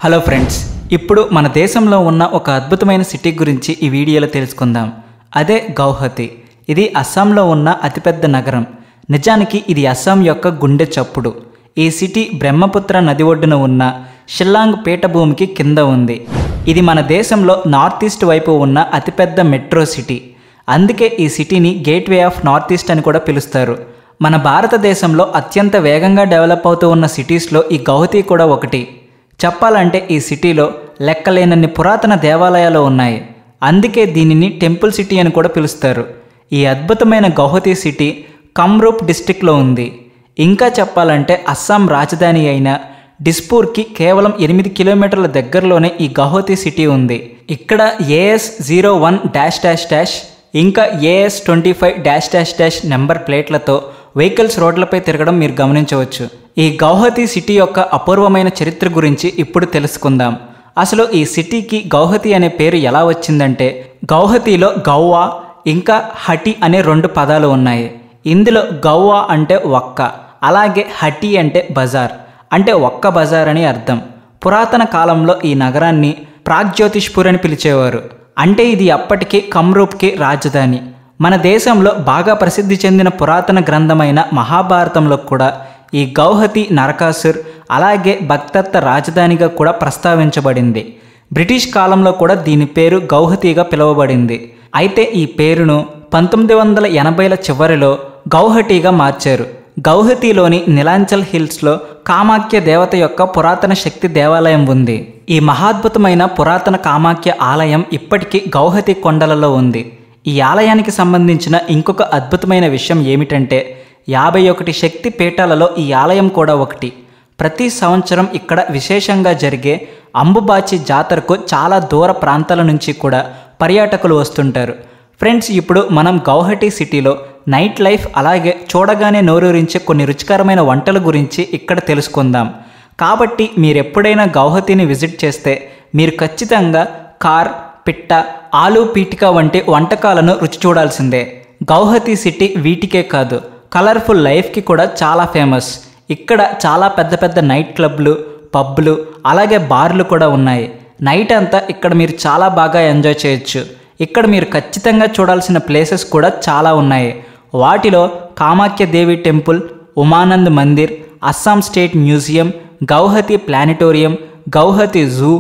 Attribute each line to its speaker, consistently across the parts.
Speaker 1: Hello friends, ఇప్పుడు మన దేశంలో ఉన్న ఒక అద్భుతమైన సిటీ గురించి ఈ వీడియోలో తెలుసుకుందాం. అదే గౌహతి. ఇది అస్సాంలో ఉన్న అతిపెద్ద నగరం. నిజానికి ఇది అస్సాం యొక్క గుండె చప్పుడు. ఈ సిటీ బ్రహ్మపుత్ర నది ఒడ్డున ఉన్న షిల్లాంగ్ పీఠభూమికి కింద ఉంది. ఇది మన దేశంలో నార్త్ ఈస్ట్ వైపు ఉన్న అతిపెద్ద మెట్రో సిటీ. అందుకే ఈ సిటీని గేట్వే ఆఫ్ నార్త్ ఈస్ట్ అని కూడా పిలుస్తారు. మన భారతదేశంలో అత్యంత వేగంగా డెవలప్ అవుతూ ఉన్న సిటీస్లో ఈ గౌహతి కూడా ఒకటి. చెప్పాలంటే ఈ సిటీలో లెక్కలేనన్ని పురాతన దేవాలయాలు ఉన్నాయి. అందుకే దీనిని టెంపుల్ సిటీ అని కూడా పిలుస్తారు. ఈ అద్భుతమైన గౌహతి సిటీ కమ్రూప్ డిస్టిక్లో ఉంది. ఇంకా చెప్పాలంటే అస్సాం రాజధాని అయిన డిస్పూర్కి కేవలం 8 కిలోమీటర్ల దగ్గరలోనే ఈ గౌహతి సిటీ ఉంది. ఇక్కడ AS01-, ఇంకా AS25-, నెంబర్ ప్లేట్లతో వెహికల్స్ రోడ్లపై తిరగడం మీరు గమనించవచ్చు. ఈ గౌహతి సిటీ యొక్క అపూర్వమైన చరిత్ర గురించి ఇప్పుడు తెలుసుకుందాం. అసలు ఈ సిటీకి గౌహతి అనే పేరు ఎలా వచ్చిందంటే, గౌహతిలో గౌవా ఇంకా హటి అనే 2 పదాలు ఉన్నాయి. ఇందులో గౌవా అంటే ఒక్క, అలాగే హటి అంటే బజార్, అంటే ఒక్క బజార్ అని అర్థం. పురాతన కాలంలో ఈ నగరాన్ని ప్రాగ్జ్యోతిష్పూర్ అని పిలిచేవారు. అంటే ఇది అప్పటికి కమ్రూప్కి రాజధాని. మన దేశంలో బాగా ప్రసిద్ధి చెందిన పురాతన గ్రంథమైన మహాభారతంలో కూడా ఈ గౌహతి నరకాసుర్ అలాగే బక్తత్త రాజధానిగా కూడా ప్రస్తావించబడింది. బ్రిటిష్ కాలంలో కూడా దీని పేరు గౌహతిగా పిలువబడింది. అయితే ఈ పేరును 1980ల చివరిలో గౌహటిగా మార్చారు. గౌహతిలోని నీలాంచల్ హిల్స్లో కామాఖ్య దేవత యొక్క పురాతన శక్తి దేవాలయం ఉంది. ఈ మహాద్భుతమైన పురాతన కామాఖ్య ఆలయం ఇప్పటికీ గౌహతి కొండలలో ఉంది. ఈ ఆలయానికి సంబంధించిన ఇంకొక అద్భుతమైన విషయం ఏమిటంటే, 51 శక్తి పీఠాలలో ఈ ఆలయం కూడా ఒకటి. ప్రతి సంవత్సరం ఇక్కడ విశేషంగా జరిగే అంబుబాచి జాతరకు చాలా దూర ప్రాంతాల నుంచి కూడా పర్యాటకులు వస్తుంటారు. ఫ్రెండ్స్, ఇప్పుడు మనం గౌహటి సిటీలో నైట్ లైఫ్ అలాగే చూడగానే నోరూరించే కొన్ని రుచికరమైన వంటల గురించి ఇక్కడ తెలుసుకుందాం. కాబట్టి మీరు ఎప్పుడైనా గౌహతిని విజిట్ చేస్తే మీరు ఖచ్చితంగా కార్, పిట్ట, ఆలు పీటిక వంటి వంటకాలను రుచి చూడాల్సిందే. గౌహతి సిటీ వీటికే కాదు, కలర్ఫుల్ లైఫ్కి కూడా చాలా ఫేమస్. ఇక్కడ చాలా పెద్ద పెద్ద నైట్ క్లబ్లు, పబ్లు అలాగే బార్లు కూడా ఉన్నాయి. నైట్ అంతా ఇక్కడ మీరు చాలా బాగా ఎంజాయ్ చేయొచ్చు. ఇక్కడ మీరు ఖచ్చితంగా చూడాల్సిన ప్లేసెస్ కూడా చాలా ఉన్నాయి. వాటిలో Kamakhya Devi temple, Umanand mandir, Assam state museum, Guwahati planetarium, Guwahati zoo,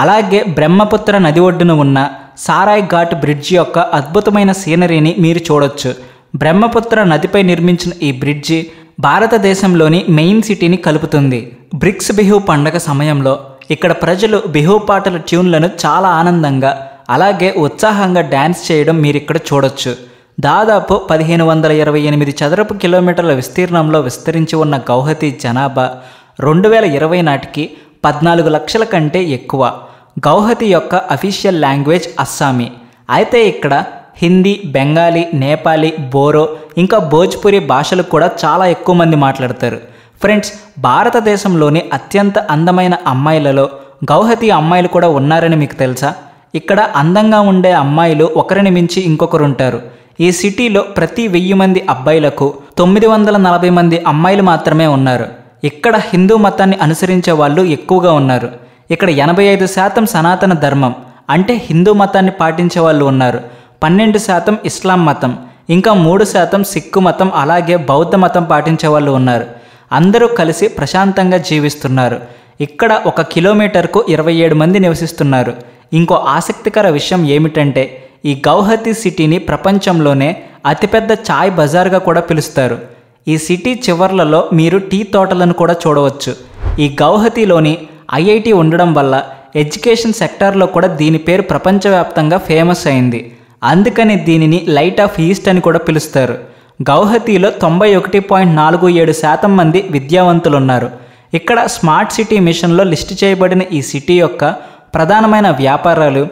Speaker 1: అలాగే బ్రహ్మపుత్ర నది ఒడ్డున ఉన్న సారాయ్ ఘాట్ బ్రిడ్జి యొక్క అద్భుతమైన సీనరీని మీరు చూడొచ్చు. బ్రహ్మపుత్ర నదిపై నిర్మించిన ఈ బ్రిడ్జి భారతదేశంలోని మెయిన్ సిటీని కలుపుతుంది. బ్రిక్స్ బిహు పండగ సమయంలో ఇక్కడ ప్రజలు బిహు పాటల ట్యూన్లను చాలా ఆనందంగా అలాగే ఉత్సాహంగా డ్యాన్స్ చేయడం మీరు ఇక్కడ చూడొచ్చు. దాదాపు 1528 చదరపు కిలోమీటర్ల విస్తీర్ణంలో విస్తరించి ఉన్న గౌహతి జనాభా 2020 నాటికి 14 లక్షల కంటే ఎక్కువ. గౌహతి యొక్క అఫీషియల్ లాంగ్వేజ్ అస్సామీ. అయితే ఇక్కడ హిందీ, బెంగాలీ, నేపాలీ, బోరో ఇంకా భోజ్పురి భాషలు కూడా చాలా ఎక్కువ మంది మాట్లాడతారు. ఫ్రెండ్స్, భారతదేశంలోని అత్యంత అందమైన అమ్మాయిలలో గౌహతి అమ్మాయిలు కూడా ఉన్నారని మీకు తెలుసా? ఇక్కడ అందంగా ఉండే అమ్మాయిలు ఒకరిని మించి ఇంకొకరు ఉంటారు. ఈ సిటీలో ప్రతి 1000 మంది అబ్బాయిలకు 940 మంది అమ్మాయిలు మాత్రమే ఉన్నారు. ఇక్కడ హిందూ మతాన్ని అనుసరించే వాళ్ళు ఎక్కువగా ఉన్నారు. ఇక్కడ 85% సనాతన ధర్మం అంటే హిందూ మతాన్ని పాటించే వాళ్ళు ఉన్నారు. 12% ఇస్లాం మతం, ఇంకా 3% సిక్కు మతం అలాగే బౌద్ధ మతం పాటించే వాళ్ళు ఉన్నారు. అందరూ కలిసి ప్రశాంతంగా జీవిస్తున్నారు. ఇక్కడ 1 కిలోమీటర్కు 27 మంది నివసిస్తున్నారు. ఇంకో ఆసక్తికర విషయం ఏమిటంటే, ఈ గౌహతి సిటీని ప్రపంచంలోనే అతిపెద్ద చాయ్ బజార్గా కూడా పిలుస్తారు. ఈ సిటీ చివర్లలో మీరు టీ తోటలను కూడా చూడవచ్చు. ఈ గౌహతిలోని IIT ఉండడం వల్ల ఎడ్యుకేషన్ సెక్టార్లో కూడా దీని పేరు ప్రపంచవ్యాప్తంగా ఫేమస్ అయింది. అందుకని దీనిని లైట్ ఆఫ్ ఈస్ట్ అని కూడా పిలుస్తారు. గౌహతిలో 91.47% మంది విద్యావంతులున్నారు. ఇక్కడ స్మార్ట్ సిటీ మిషన్లో లిస్టు చేయబడిన ఈ సిటీ యొక్క ప్రధానమైన వ్యాపారాలు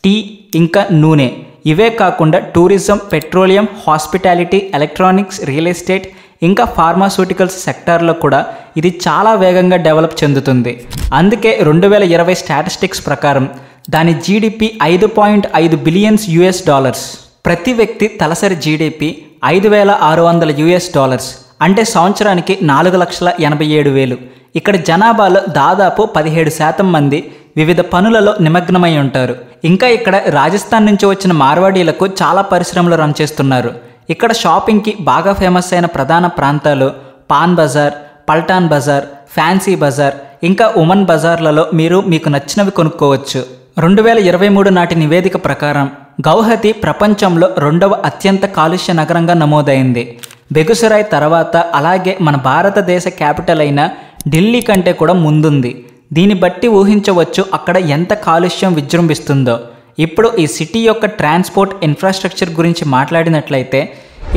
Speaker 1: టీ ఇంకా నూనె. ఇవే కాకుండా tourism, petroleum, hospitality, electronics, real estate ఇంకా ఫార్మాస్యూటికల్స్ సెక్టార్లో కూడా ఇది చాలా వేగంగా డెవలప్ చెందుతుంది. అందుకే 2020 స్టాటిస్టిక్స్ ప్రకారం దాని జీడిపి $5.5 బిలియన్. ప్రతి వ్యక్తి తలసరి జీడిపి $5,600, అంటే సంవత్సరానికి 4,87,000. ఇక్కడ జనాభాలో దాదాపు 17% మంది వివిధ పనులలో నిమగ్నమై ఉంటారు. ఇంకా ఇక్కడ రాజస్థాన్ నుంచి వచ్చిన మార్వాడీలకు చాలా పరిశ్రమలు రన్ చేస్తున్నారు. ఇక్కడ షాపింగ్కి బాగా ఫేమస్ అయిన ప్రధాన ప్రాంతాలు పాన్ బజార్, పల్టాన్ బజార్, ఫ్యాన్సీ బజార్, ఇంకా ఉమన్ బజార్లలో మీరు మీకు నచ్చినవి కొనుక్కోవచ్చు. 2023 నాటి నివేదిక ప్రకారం గౌహతి ప్రపంచంలో 2వ అత్యంత కాలుష్య నగరంగా నమోదైంది. బెగుసరాయ్ తర్వాత అలాగే మన భారతదేశ క్యాపిటల్ అయిన ఢిల్లీ కంటే కూడా ముందుంది. దీన్ని బట్టి ఊహించవచ్చు అక్కడ ఎంత కాలుష్యం విజృంభిస్తుందో. ఇప్పుడు ఈ సిటీ యొక్క ట్రాన్స్పోర్ట్ ఇన్ఫ్రాస్ట్రక్చర్ గురించి మాట్లాడినట్లయితే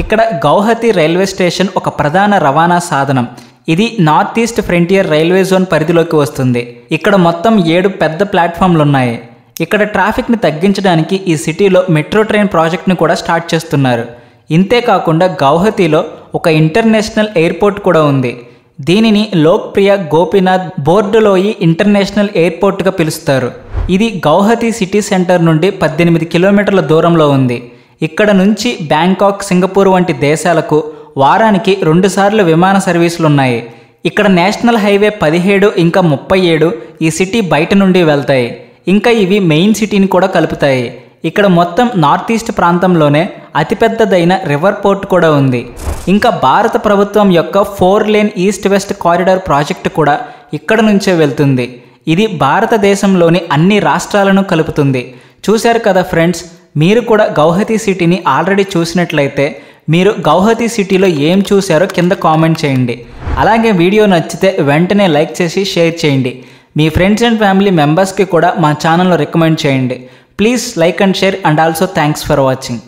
Speaker 1: ఇక్కడ గౌహతి రైల్వే స్టేషన్ ఒక ప్రధాన రవాణా సాధనం. ఇది north east frontier railway zone పరిధిలోకి వస్తుంది. ఇక్కడ మొత్తం 7 పెద్ద ప్లాట్ఫామ్లు ఉన్నాయి. ఇక్కడ ట్రాఫిక్ని తగ్గించడానికి ఈ సిటీలో మెట్రో ట్రైన్ ప్రాజెక్ట్ని కూడా స్టార్ట్ చేస్తున్నారు. ఇంతేకాకుండా గౌహతిలో ఒక ఇంటర్నేషనల్ ఎయిర్పోర్ట్ కూడా ఉంది. దీనిని లోక్ప్రియ గోపీనాథ్ బోర్డోలోయి ఇంటర్నేషనల్ ఎయిర్పోర్ట్గా పిలుస్తారు. ఇది గౌహతి సిటీ సెంటర్ నుండి 18 కిలోమీటర్ల దూరంలో ఉంది. ఇక్కడ నుంచి బ్యాంకాక్, సింగపూర్ వంటి దేశాలకు వారానికి 2 సార్లు విమాన సర్వీసులు ఉన్నాయి. ఇక్కడ నేషనల్ హైవే 17 ఇంకా 37 ఈ సిటీ బయట నుండి వెళ్తాయి. ఇంకా ఇవి మెయిన్ సిటీని కూడా కలుపుతాయి. ఇక్కడ మొత్తం నార్త్ ఈస్ట్ ప్రాంతంలోనే అతిపెద్దదైన రివర్ పోర్ట్ కూడా ఉంది. ఇంకా భారత ప్రభుత్వం యొక్క 4 lane east west corridor project కూడా ఇక్కడ నుంచే వెళ్తుంది. ఇది భారతదేశంలోని అన్ని రాష్ట్రాలను కలుపుతుంది. చూశారు కదా ఫ్రెండ్స్, మీరు కూడా గౌహతి సిటీని ఆల్రెడీ చూసినట్లయితే మీరు గౌహతి సిటీలో ఏం చూశారో కింద కామెంట్ చేయండి. అలాగే వీడియో నచ్చితే వెంటనే లైక్ చేసి షేర్ చేయండి. మీ ఫ్రెండ్స్ అండ్ ఫ్యామిలీ మెంబర్స్కి కూడా మా ఛానల్ను రికమెండ్ చేయండి. Please like and share and also thanks for watching.